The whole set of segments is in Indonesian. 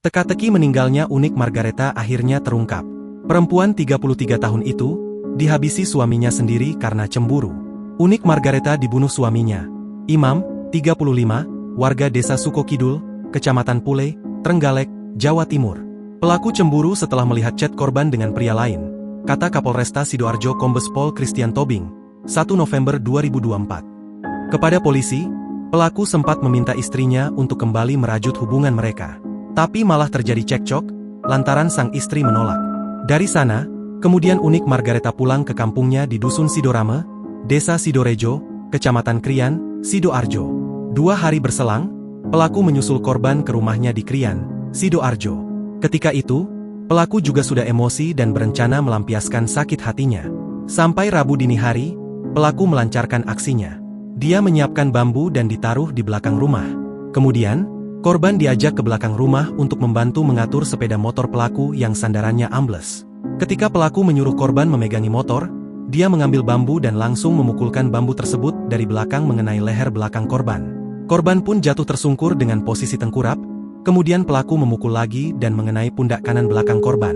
Teka-teki meninggalnya Unik Margaretha akhirnya terungkap. Perempuan 33 tahun itu dihabisi suaminya sendiri karena cemburu. Unik Margaretha dibunuh suaminya, Imam, 35, warga desa Sukokidul, Kecamatan Pule, Trenggalek, Jawa Timur. Pelaku cemburu setelah melihat chat korban dengan pria lain, kata Kapolresta Sidoarjo Kombes Pol Christian Tobing, 1 November 2024. Kepada polisi, pelaku sempat meminta istrinya untuk kembali merajut hubungan mereka. Tapi malah terjadi cekcok, lantaran sang istri menolak. Dari sana, kemudian Unik Margaretha pulang ke kampungnya di Dusun Sidorame, Desa Sidorejo, Kecamatan Krian, Sidoarjo. 2 hari berselang, pelaku menyusul korban ke rumahnya di Krian, Sidoarjo. Ketika itu, pelaku juga sudah emosi dan berencana melampiaskan sakit hatinya. Sampai Rabu dini hari, pelaku melancarkan aksinya. Dia menyiapkan bambu dan ditaruh di belakang rumah. Kemudian, korban diajak ke belakang rumah untuk membantu mengatur sepeda motor pelaku yang sandarannya ambles. Ketika pelaku menyuruh korban memegangi motor, dia mengambil bambu dan langsung memukulkan bambu tersebut dari belakang mengenai leher belakang korban. Korban pun jatuh tersungkur dengan posisi tengkurap, kemudian pelaku memukul lagi dan mengenai pundak kanan belakang korban.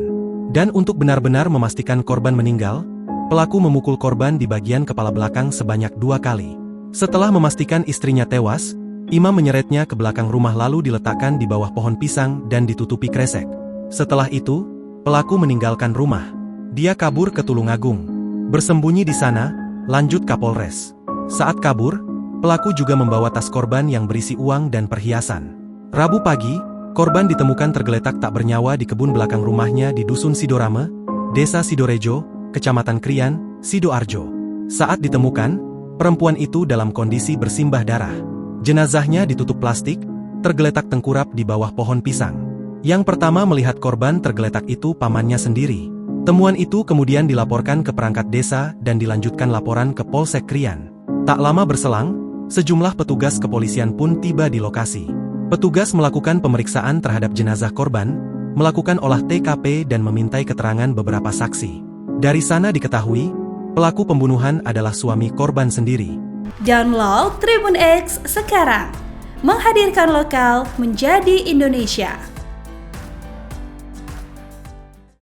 Dan untuk benar-benar memastikan korban meninggal, pelaku memukul korban di bagian kepala belakang sebanyak 2 kali. Setelah memastikan istrinya tewas, Imam menyeretnya ke belakang rumah lalu diletakkan di bawah pohon pisang dan ditutupi kresek. Setelah itu, pelaku meninggalkan rumah. Dia kabur ke Tulungagung. Bersembunyi di sana, lanjut Kapolres. Saat kabur, pelaku juga membawa tas korban yang berisi uang dan perhiasan. Rabu pagi, korban ditemukan tergeletak tak bernyawa di kebun belakang rumahnya di Dusun Sidorame, Desa Sidorejo, Kecamatan Krian, Sidoarjo. Saat ditemukan, perempuan itu dalam kondisi bersimbah darah. Jenazahnya ditutup plastik, tergeletak tengkurap di bawah pohon pisang. Yang pertama melihat korban tergeletak itu pamannya sendiri. Temuan itu kemudian dilaporkan ke perangkat desa dan dilanjutkan laporan ke Polsek Krian. Tak lama berselang, sejumlah petugas kepolisian pun tiba di lokasi. Petugas melakukan pemeriksaan terhadap jenazah korban, melakukan olah TKP dan memintai keterangan beberapa saksi. Dari sana diketahui, pelaku pembunuhan adalah suami korban sendiri. Download Tribun X sekarang, menghadirkan lokal menjadi Indonesia.